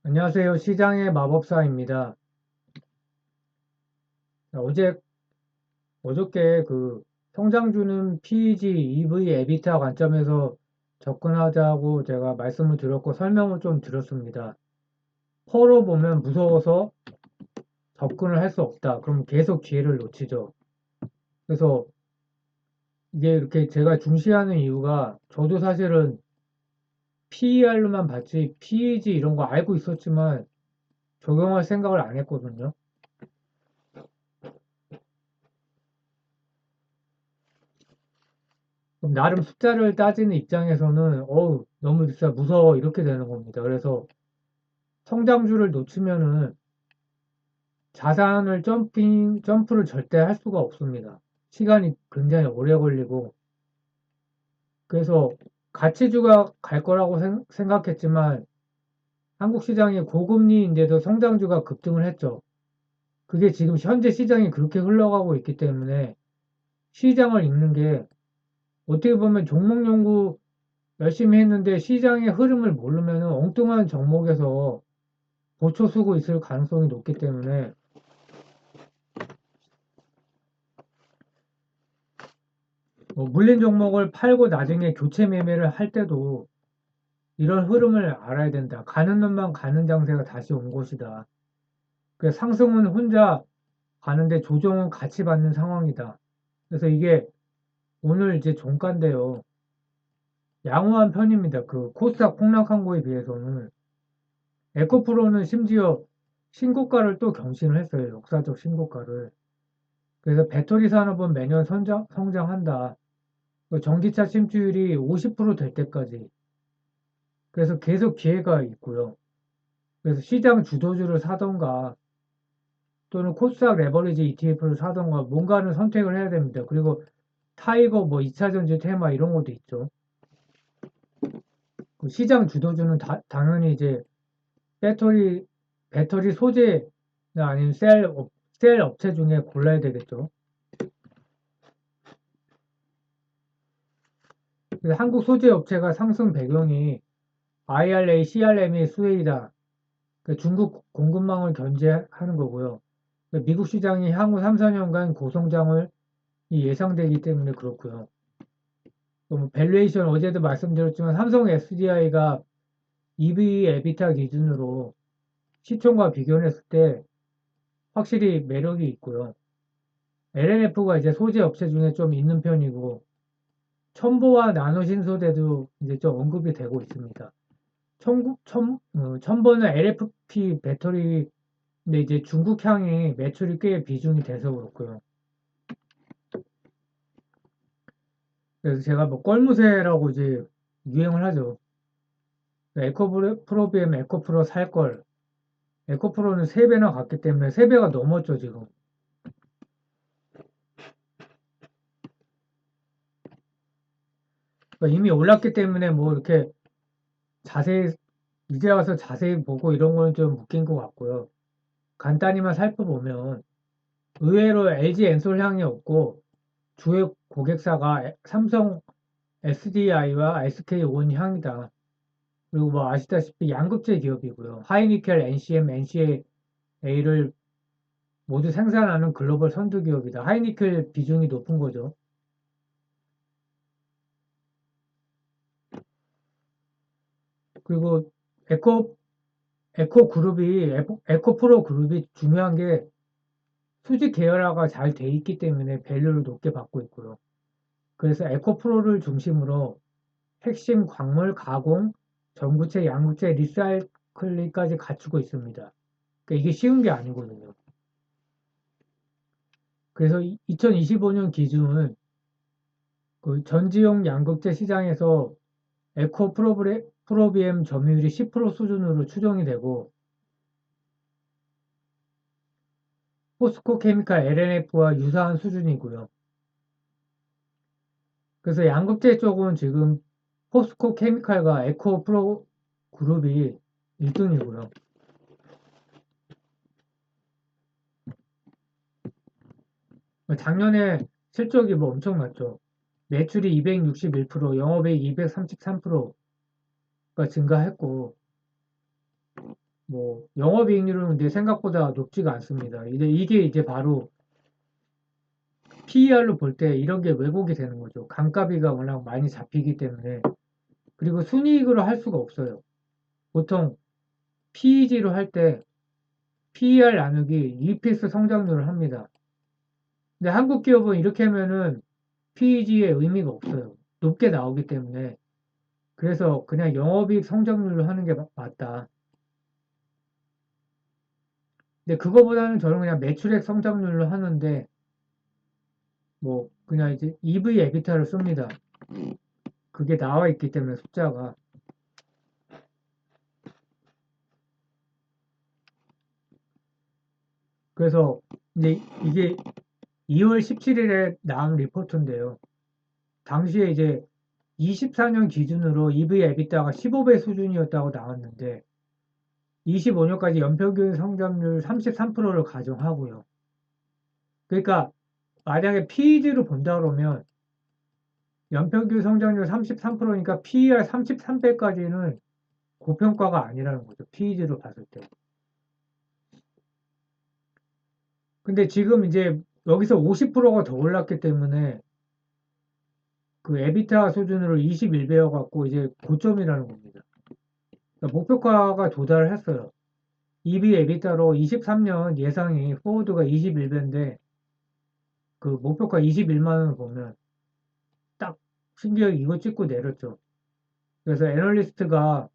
안녕하세요. 시장의 마법사입니다. 어제, 어저께 성장주는 PEG, EV, 에비타 관점에서 접근하자고 제가 말씀을 드렸고 설명을 좀 드렸습니다. 퍼로 보면 무서워서 접근을 할 수 없다. 그럼 계속 기회를 놓치죠. 그래서 이게 이렇게 제가 중시하는 이유가 저도 사실은 PER로만 봤지 PEG 이런 거 알고 있었지만 적용할 생각을 안 했거든요. 그럼 나름 숫자를 따지는 입장에서는 어우 너무 비싸 무서워 이렇게 되는 겁니다. 그래서 성장주를 놓치면은 자산을 점프를 절대 할 수가 없습니다. 시간이 굉장히 오래 걸리고 그래서 가치주가 갈 거라고 생각했지만 한국 시장이 고금리인데도 성장주가 급등을 했죠. 그게 지금 현재 시장이 그렇게 흘러가고 있기 때문에 시장을 읽는 게 어떻게 보면 종목 연구 열심히 했는데 시장의 흐름을 모르면 엉뚱한 종목에서 보초 쓰고 있을 가능성이 높기 때문에 물린 종목을 팔고 나중에 교체 매매를 할 때도 이런 흐름을 알아야 된다. 가는 놈만 가는 장세가 다시 온 것이다. 그래서 상승은 혼자 가는데 조정은 같이 받는 상황이다. 그래서 이게 오늘 이제 종가인데요. 양호한 편입니다. 그 코스닥 폭락한 거에 비해서는 에코프로는 심지어 신고가를 또 경신을 했어요. 역사적 신고가를. 그래서 배터리 산업은 매년 성장한다. 그 전기차 침투율이 50%될 때까지. 그래서 계속 기회가 있고요. 그래서 시장 주도주를 사던가 또는 코스닥 레버리지 ETF를 사던가 뭔가를 선택을 해야 됩니다. 그리고 타이거 뭐 2차전지 테마 이런 것도 있죠. 그 시장 주도주는 당연히 이제 배터리 배터리 소재나 아니면 셀 업체 중에 골라야 되겠죠. 그래서 한국 소재 업체가 상승 배경이 IRA, CRM이 수혜이다. 중국 공급망을 견제하는 거고요. 미국 시장이 향후 3, 4년간 고성장을 예상되기 때문에 그렇고요. 또 밸류에이션 어제도 말씀드렸지만 삼성 SDI가 EV 에비타 기준으로 시총과 비교했을 때 확실히 매력이 있고요. LNF가 이제 소재 업체 중에 좀 있는 편이고 첨보와 나노 신소재도 이제 좀 언급이 되고 있습니다. 첨보는 LFP 배터리 근데 이제 중국향이 매출이 꽤 비중이 돼서 그렇고요. 그래서 제가 뭐 껄무새라고 이제 유행을 하죠. 에코프로 비하면 에코프로 살 걸. 에코프로는 3배나 갔기 때문에 3배가 넘었죠, 지금. 그러니까 이미 올랐기 때문에 뭐 이렇게 자세히, 이제 와서 자세히 보고 이런 거는 좀 웃긴 것 같고요. 간단히만 살펴보면 의외로 LG 엔솔 향이 없고 주요 고객사가 삼성 SDI와 SK온 향이다. 그리고 뭐 아시다시피 양극재 기업이고요. 하이니켈, NCM, NCA를 모두 생산하는 글로벌 선두 기업이다. 하이니켈 비중이 높은 거죠. 그리고 에코 에코프로 그룹이 중요한 게 수직 계열화가 잘 돼 있기 때문에 밸류를 높게 받고 있고요. 그래서 에코프로를 중심으로 핵심 광물 가공, 전구체, 양구체, 리사이클링까지 갖추고 있습니다. 그러니까 이게 쉬운 게 아니거든요. 그래서 2025년 기준은 그 전지용 양극재 시장에서 프로비엠 점유율이 10% 수준으로 추정이 되고 포스코 케미칼 LNF와 유사한 수준이고요. 그래서 양극재 쪽은 지금 포스코 케미칼과 에코 프로 그룹이 1등이고요. 작년에 실적이 뭐 엄청났죠. 매출이 261%, 영업이익 233%가 증가했고 뭐 영업이익률은 내 생각보다 높지가 않습니다. 이게 이제 바로 PER로 볼 때 이런 게 왜곡이 되는 거죠. 감가비가 워낙 많이 잡히기 때문에. 그리고 순이익으로 할 수가 없어요. 보통 PEG로 할 때 PER 나누기 EPS 성장률을 합니다. 근데 한국 기업은 이렇게 하면은 PEG의 의미가 없어요. 높게 나오기 때문에. 그래서 그냥 영업이익 성장률로 하는 게 맞다. 근데 그거보다는 저는 그냥 매출액 성장률로 하는데 뭐 그냥 이제 EV 에비타를 씁니다. 그게 나와 있기 때문에 숫자가. 그래서 이제 이게 2월 17일에 나온 리포트인데요. 당시에 이제 24년 기준으로 EV 에비타가 15배 수준이었다고 나왔는데 25년까지 연평균 성장률 33%를 가정하고요. 그러니까 만약에 PEG로 본다 그러면 연평균 성장률 33%니까 PER 33배까지는 고평가가 아니라는 거죠. PEG로 봤을 때. 근데 지금 이제 여기서 50%가 더 올랐기 때문에 그 에비타 수준으로 21배여 갖고 이제 고점이라는 겁니다. 그러니까 목표가가 도달을 했어요. EV 에비타로 23년 예상이 포워드가 21배인데 그 목표가 21만 원을 보면 딱 신기하게 이거 찍고 내렸죠. 그래서 애널리스트가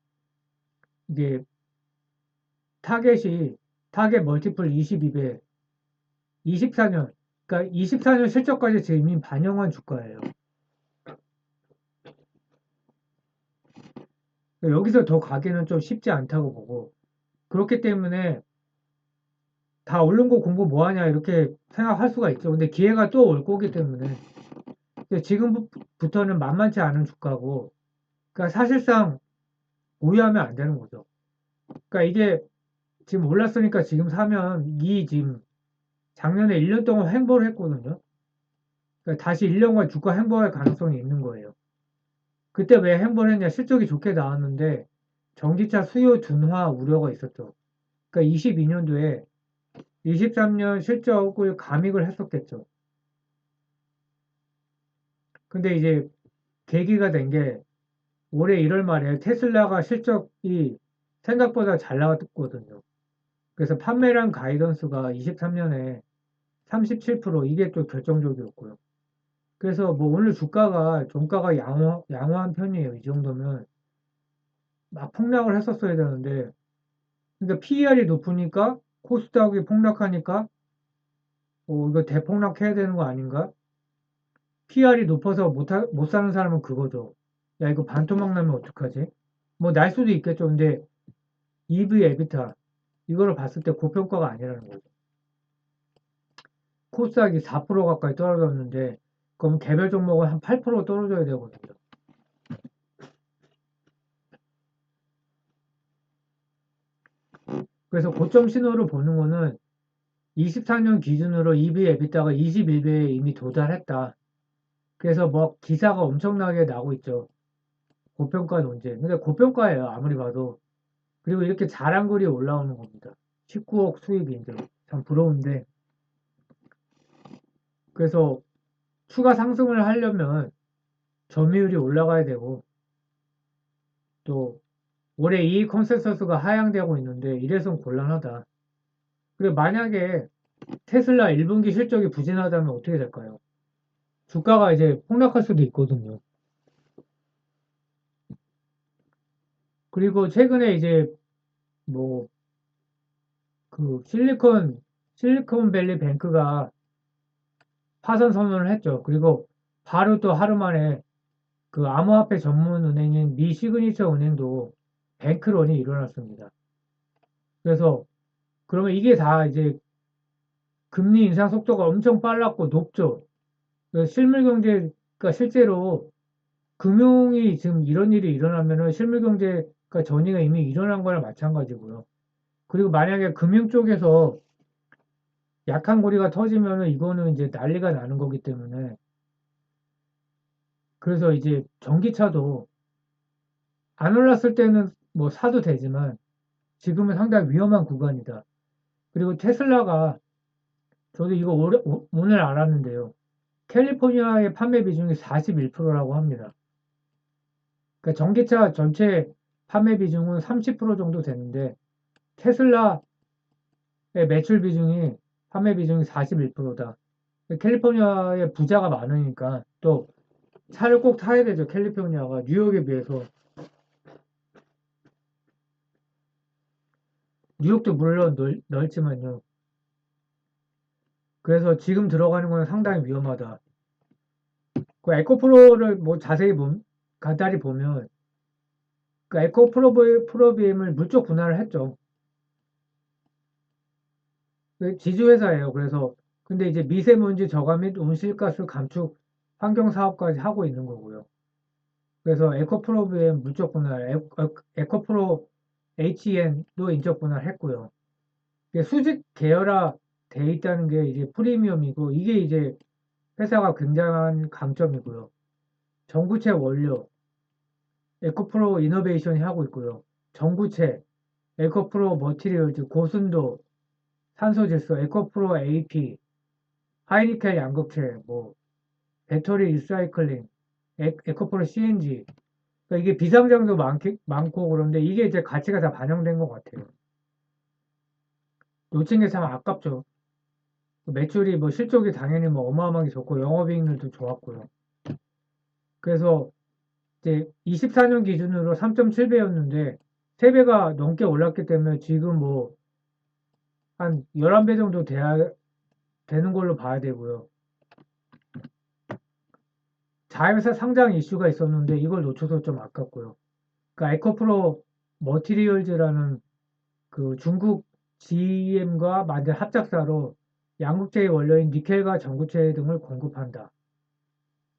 이게 타겟이 타겟 멀티플 22배 24년 그러니까 24년 실적까지 지금 이미 반영한 주가예요. 그러니까 여기서 더 가기는 좀 쉽지 않다고 보고 그렇기 때문에 다 오른 거 공부 뭐 하냐 이렇게 생각할 수가 있죠. 근데 기회가 또 올 거기 때문에 지금부터는 만만치 않은 주가고 그러니까 사실상 오해하면 안 되는 거죠. 그러니까 이게 지금 올랐으니까 지금 사면 이 지금 작년에 1년 동안 횡보를 했거든요. 그러니까 다시 1년간 주가 횡보할 가능성이 있는 거예요. 그때 왜 횡보를 했냐? 실적이 좋게 나왔는데 전기차 수요 둔화 우려가 있었죠. 그러니까 22년도에 23년 실적을 감익을 했었겠죠. 근데 이제 계기가 된 게 올해 1월 말에 테슬라가 실적이 생각보다 잘 나왔거든요. 그래서 판매량 가이던스가 23년에 37% 이게 또 결정적이었고요. 그래서 뭐 오늘 주가가 종가가 양호한 편이에요. 이 정도면 막 폭락을 했었어야 되는데 그러니까 PER이 높으니까 코스닥이 폭락하니까 이거 대폭락해야 되는 거 아닌가? PER이 높아서 못 사는 사람은 그거죠. 야 이거 반토막 나면 어떡하지? 뭐 날 수도 있겠죠. 근데 EV 에비타 이거를 봤을 때 고평가가 아니라는 거죠. 코스닥이 4% 가까이 떨어졌는데 그럼 개별 종목은 한 8% 떨어져야 되거든요. 그래서 고점 신호를 보는 거는 24년 기준으로 EV 에비타가 21배에 이미 도달했다. 그래서 뭐 기사가 엄청나게 나고 있죠. 고평가 논쟁. 근데 고평가예요. 아무리 봐도. 그리고 이렇게 자랑글이 올라오는 겁니다. 19억 수익인데 참 부러운데. 그래서 추가 상승을 하려면 점유율이 올라가야 되고 또 올해 이익 컨센서스가 하향되고 있는데 이래선 곤란하다. 그리고 만약에 테슬라 1분기 실적이 부진하다면 어떻게 될까요? 주가가 이제 폭락할 수도 있거든요. 그리고 최근에 이제 뭐 그 실리콘밸리 뱅크가 파산 선언을 했죠. 그리고 바로 또 하루 만에 그 암호화폐 전문 은행인 미 시그니처 은행도 뱅크런이 일어났습니다. 그래서 그러면 이게 다 이제 금리 인상 속도가 엄청 빨랐고 높죠. 그래서 실물 경제가 실제로 금융이 지금 이런 일이 일어나면은 실물 경제가 전이가 이미 일어난 거랑 마찬가지고요. 그리고 만약에 금융 쪽에서 약한 고리가 터지면은 이거는 이제 난리가 나는 거기 때문에 그래서 이제 전기차도 안 올랐을 때는 뭐 사도 되지만 지금은 상당히 위험한 구간이다. 그리고 테슬라가 저도 이거 오늘 알았는데요. 캘리포니아의 판매 비중이 41%라고 합니다. 그러니까 전기차 전체 판매 비중은 30% 정도 되는데 테슬라의 매출 비중이 판매 비중이 41%다. 캘리포니아에 부자가 많으니까 또 차를 꼭 타야 되죠. 캘리포니아가 뉴욕에 비해서. 뉴욕도 물론 넓지만요. 그래서 지금 들어가는 건 상당히 위험하다. 그 에코프로를 뭐 자세히 간단히 보면 그 프로비엠을 물적 분할을 했죠. 그 지주회사예요. 그래서 근데 이제 미세먼지 저감 및 온실가스 감축 환경 사업까지 하고 있는 거고요. 그래서 에코프로비엠 물적 분할, 에코프로 HEN도 인적 분할했고요. 수직 계열화 돼 있다는 게 이제 프리미엄이고 이게 이제 회사가 굉장한 강점이고요. 전구체 원료, 에코프로 이노베이션이 하고 있고요. 전구체, 에코프로 머티리얼즈, 고순도, 산소질소, 에코프로 AP, 하이니켈 양극재, 뭐 배터리 리사이클링, 에코프로 CNG. 그러니까 이게 비상장도 많고 그런데 이게 이제 가치가 다 반영된 것 같아요. 놓친 게 참 아깝죠. 매출이 뭐 실적이 당연히 뭐 어마어마하게 좋고 영업이익률도 좋았고요. 그래서 이제 24년 기준으로 3.7배였는데 3배가 넘게 올랐기 때문에 지금 뭐 한 11배 정도 되는 걸로 봐야 되고요. 자회사 상장 이슈가 있었는데 이걸 놓쳐서 좀 아깝고요. 그러니까 에코프로 머티리얼즈라는 그 중국 GM과 만든 합작사로 양극재의 원료인 니켈과 전구체 등을 공급한다.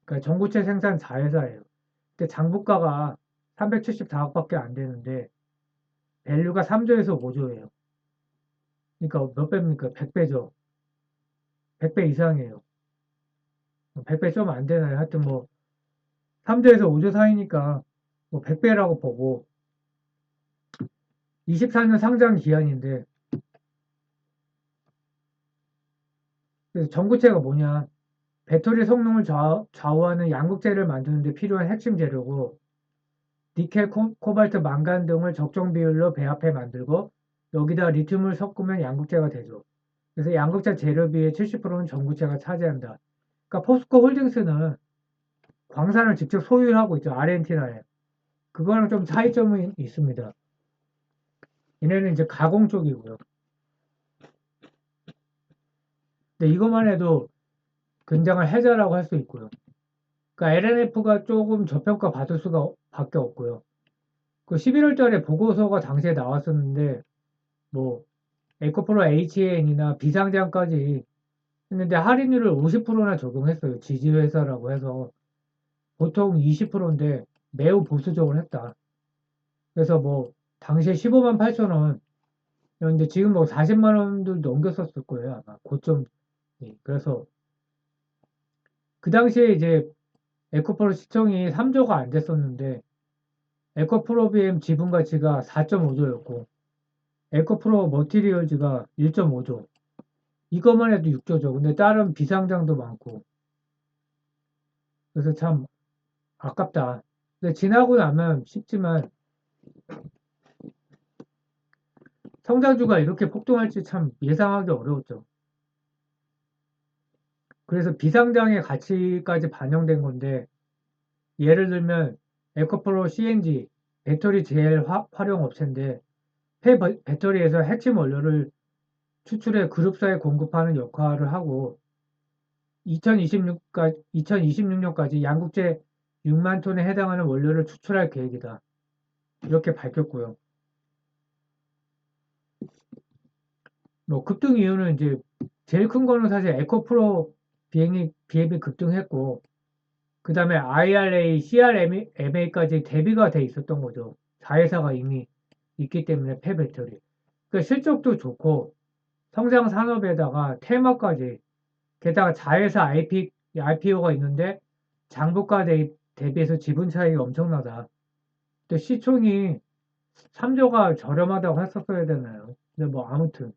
그러니까 전구체 생산 자회사예요. 근데 장부가가 374억밖에 안 되는데 밸류가 3조에서 5조예요. 그러니까 몇 배입니까? 100배죠. 100배 이상이에요. 100배 좀 안 되나요? 하여튼 뭐 3조에서 5조 사이니까 뭐 100배라고 보고 24년 상장 기한인데 그래서 전구체가 뭐냐? 배터리 성능을 좌우하는 양극재를 만드는 데 필요한 핵심 재료고 니켈, 코발트, 망간 등을 적정 비율로 배합해 만들고 여기다 리튬을 섞으면 양극재가 되죠. 그래서 양극재 재료비의 70%는 전구체가 차지한다. 그러니까 포스코 홀딩스는 광산을 직접 소유하고 있죠. 아르헨티나에. 그거랑 좀 차이점이 있습니다. 얘네는 이제 가공 쪽이고요. 근데 이것만 해도 굉장한 해자라고 할 수 있고요. 그러니까 LNF가 조금 저평가 받을 수가 밖에 없고요. 그 11월 달에 보고서가 당시에 나왔었는데 뭐 에코프로 HN이나 비상장까지 했는데 할인율을 50%나 적용했어요. 지지회사라고 해서 보통 20%인데 매우 보수적으로 했다. 그래서 뭐 당시에 15만 8천 원이었는데 지금 뭐 40만 원도 넘겼었을 거예요. 아마 고점. 그래서 그 당시에 이제 에코프로 시총이 3조가 안 됐었는데 에코프로 BM 지분 가치가 4.5조였고 에코프로 머티리얼즈가 1.5조. 이것만 해도 6조죠. 근데 다른 비상장도 많고. 그래서 참 아깝다. 근데 지나고 나면 쉽지만 성장주가 이렇게 폭등할지 참 예상하기 어려웠죠. 그래서 비상장의 가치까지 반영된 건데 예를 들면 에코프로 CNG 배터리 제일 활용 업체인데 배터리에서 핵심 원료를 추출해 그룹사에 공급하는 역할을 하고 2026년까지 양국제 6만 톤에 해당하는 원료를 추출할 계획이다. 이렇게 밝혔고요. 뭐 급등 이유는 이제 제일 큰 거는 사실 에코프로 비행이 급등했고 그 다음에 IRA, CRMA까지 대비가 돼 있었던 거죠. 자회사가 이미 있기 때문에 폐배터리. 그러니까 실적도 좋고 성장 산업에다가 테마까지 게다가 자회사 IPO가 있는데 장부가 대비해서 지분 차익이 엄청나다. 또 시총이 3조가 저렴하다고 했었어야 되나요? 근데 뭐 아무튼.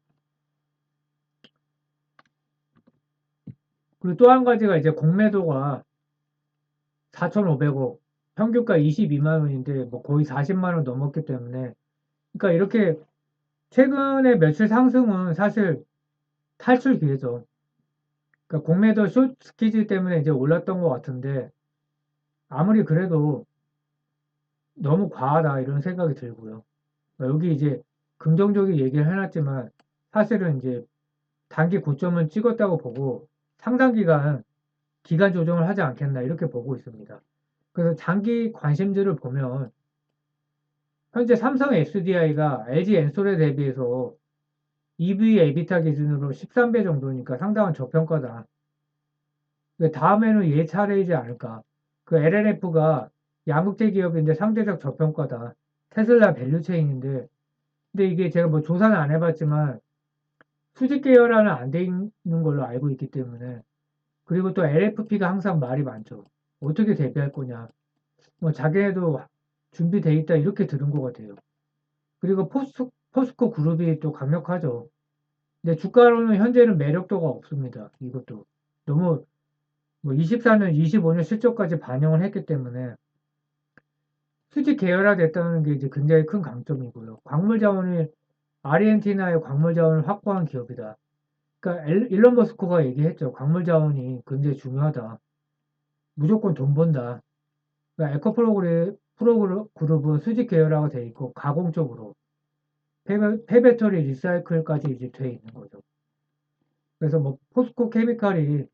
그리고 또 한 가지가 이제 공매도가 4,500억, 평균가 22만 원인데 뭐 거의 40만 원 넘었기 때문에, 그러니까 이렇게 최근에 며칠 상승은 사실 탈출 기회죠. 그러니까 공매도 숏 스퀴즈 때문에 이제 올랐던 것 같은데, 아무리 그래도 너무 과하다 이런 생각이 들고요. 여기 이제 긍정적인 얘기를 해놨지만 사실은 이제 단기 고점을 찍었다고 보고 상당 기간 조정을 하지 않겠나 이렇게 보고 있습니다. 그래서 장기 관심주를 보면 현재 삼성 SDI가 LG 엔솔에 대비해서 EV 에비타 기준으로 13배 정도니까 상당한 저평가다. 다음에는 얘 차례이지 않을까. 그 LNF가 양극재 기업인데 상대적 저평가다. 테슬라 밸류체인인데, 근데 이게 제가 뭐 조사는 안 해봤지만 수직 계열화는 안 돼 있는 걸로 알고 있기 때문에, 그리고 또 LFP가 항상 말이 많죠. 어떻게 대비할 거냐. 뭐 자기네도 준비돼 있다 이렇게 들은 것 같아요. 그리고 포스코 그룹이 또 강력하죠. 근데 주가로는 현재는 매력도가 없습니다. 이것도 너무 뭐 24년, 25년 실적까지 반영을 했기 때문에 수직 계열화 됐다는 게 이제 굉장히 큰 강점이고요. 광물 자원이 아르헨티나의 광물 자원을 확보한 기업이다. 그러니까 일론 머스크가 얘기했죠. 광물 자원이 굉장히 중요하다. 무조건 돈 번다. 그러니까 에코프로그룹은 수직 계열화가 돼 있고 가공 쪽으로 폐배터리 리사이클까지 이제 돼 있는 거죠. 그래서 뭐 포스코 케미칼이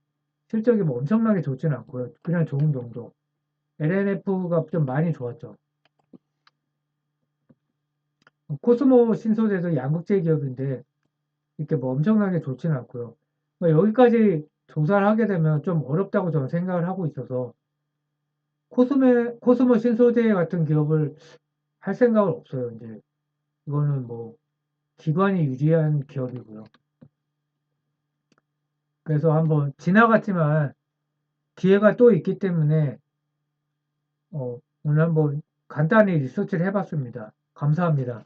실적이 뭐 엄청나게 좋지는 않고요. 그냥 좋은 정도. LNF가 좀 많이 좋았죠. 코스모 신소재도 양극재 기업인데 이렇게 뭐 엄청나게 좋지는 않고요. 여기까지 조사를 하게 되면 좀 어렵다고 저는 생각을 하고 있어서 코스모 신소재 같은 기업을 할 생각은 없어요. 이제 이거는 뭐 기관이 유리한 기업이고요. 그래서 한번 지나갔지만 기회가 또 있기 때문에 오늘 한번 간단히 리서치를 해봤습니다. 감사합니다.